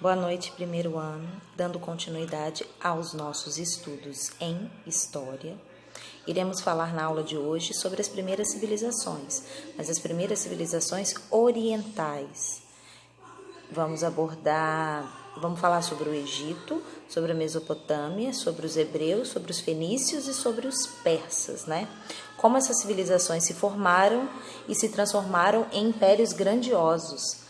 Boa noite, primeiro ano, dando continuidade aos nossos estudos em História. Iremos falar na aula de hoje sobre as primeiras civilizações, mas as primeiras civilizações orientais. Vamos falar sobre o Egito, sobre a Mesopotâmia, sobre os hebreus, sobre os fenícios e sobre os persas, né? Como essas civilizações se formaram e se transformaram em impérios grandiosos.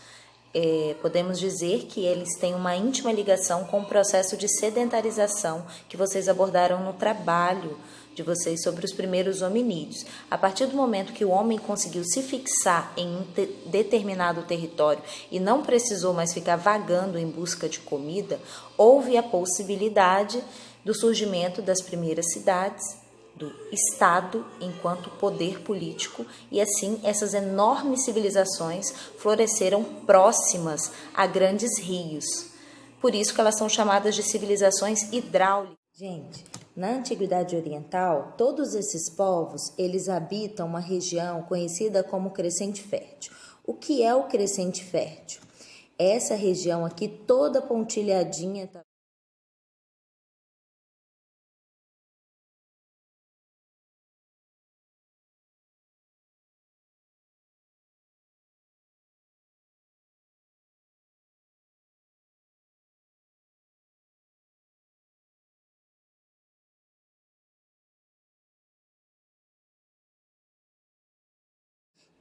Podemos dizer que eles têm uma íntima ligação com o processo de sedentarização que vocês abordaram no trabalho de vocês sobre os primeiros hominídeos. A partir do momento que o homem conseguiu se fixar em um determinado território e não precisou mais ficar vagando em busca de comida, houve a possibilidade do surgimento das primeiras cidades, do Estado enquanto poder político, e assim essas enormes civilizações floresceram próximas a grandes rios. Por isso que elas são chamadas de civilizações hidráulicas. Gente, na Antiguidade Oriental, todos esses povos, eles habitam uma região conhecida como Crescente Fértil. O que é o Crescente Fértil? Essa região aqui toda pontilhadinha, tá?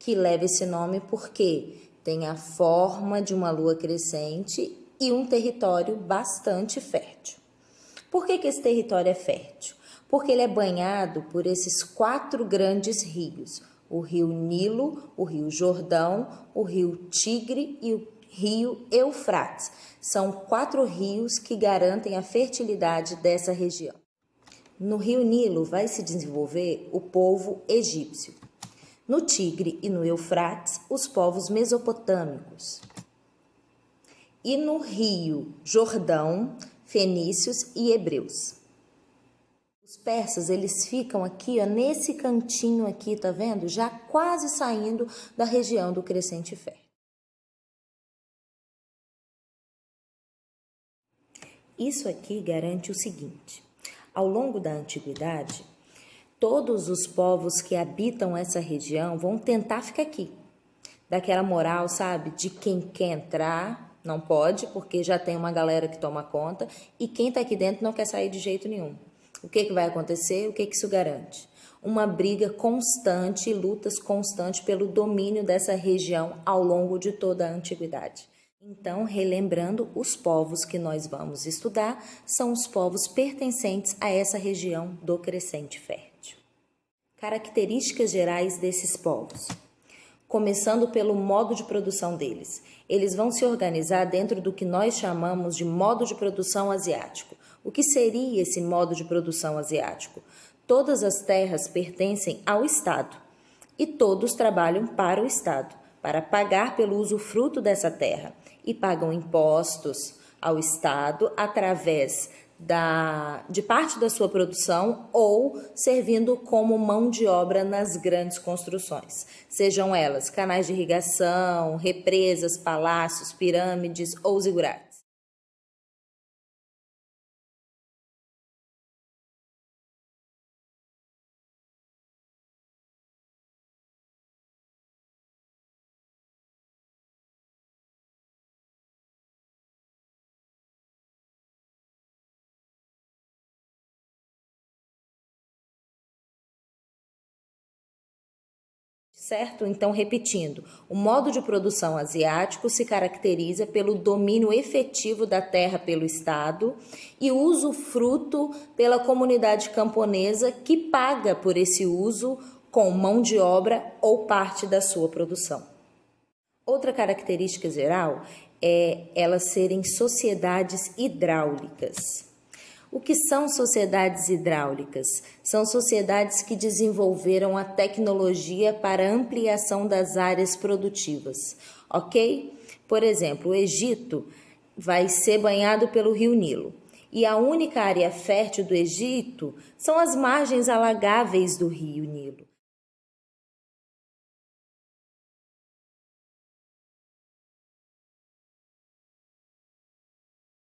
Que leva esse nome porque tem a forma de uma lua crescente e um território bastante fértil. Por que esse território é fértil? Porque ele é banhado por esses 4 grandes rios: o rio Nilo, o rio Jordão, o rio Tigre e o rio Eufrates. São 4 rios que garantem a fertilidade dessa região. No rio Nilo vai se desenvolver o povo egípcio. No Tigre e no Eufrates, os povos mesopotâmicos. E no rio Jordão, fenícios e hebreus. Os persas, eles ficam aqui, ó, nesse cantinho aqui, tá vendo? Já quase saindo da região do Crescente Fértil. Isso aqui garante o seguinte: ao longo da antiguidade, todos os povos que habitam essa região vão tentar ficar aqui. Daquela moral, sabe, de quem quer entrar, não pode, porque já tem uma galera que toma conta, e quem está aqui dentro não quer sair de jeito nenhum. O que vai acontecer? O que isso garante? Uma briga constante e lutas constantes pelo domínio dessa região ao longo de toda a antiguidade. Então, relembrando, os povos que nós vamos estudar são os povos pertencentes a essa região do Crescente Fértil. Características gerais desses povos. Começando pelo modo de produção deles. Eles vão se organizar dentro do que nós chamamos de modo de produção asiático. O que seria esse modo de produção asiático? Todas as terras pertencem ao Estado e todos trabalham para o Estado, para pagar pelo usufruto dessa terra, e pagam impostos ao Estado através de parte da sua produção ou servindo como mão de obra nas grandes construções, sejam elas canais de irrigação, represas, palácios, pirâmides ou zigurates. Certo? Então, repetindo, o modo de produção asiático se caracteriza pelo domínio efetivo da terra pelo Estado e usufruto pela comunidade camponesa que paga por esse uso com mão de obra ou parte da sua produção. Outra característica geral é elas serem sociedades hidráulicas. O que são sociedades hidráulicas? São sociedades que desenvolveram a tecnologia para ampliação das áreas produtivas, ok? Por exemplo, o Egito vai ser banhado pelo rio Nilo e a única área fértil do Egito são as margens alagáveis do rio Nilo.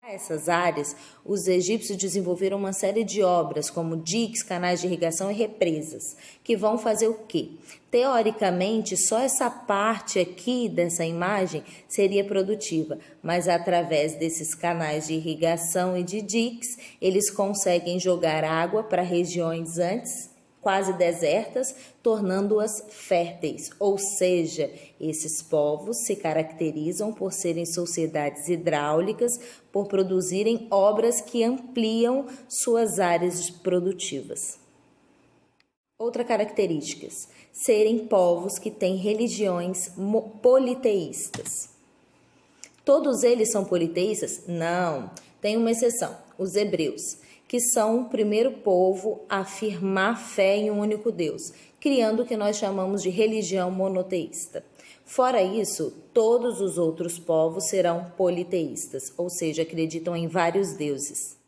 Essas áreas, os egípcios desenvolveram uma série de obras, como diques, canais de irrigação e represas, que vão fazer o quê? Teoricamente, só essa parte aqui dessa imagem seria produtiva, mas através desses canais de irrigação e de diques, eles conseguem jogar água para regiões antes quase desertas, tornando-as férteis, ou seja, esses povos se caracterizam por serem sociedades hidráulicas, por produzirem obras que ampliam suas áreas produtivas. Outra característica, serem povos que têm religiões politeístas. Todos eles são politeístas? Não, tem uma exceção, os hebreus, que são o primeiro povo a afirmar fé em um único Deus, criando o que nós chamamos de religião monoteísta. Fora isso, todos os outros povos serão politeístas, ou seja, acreditam em vários deuses.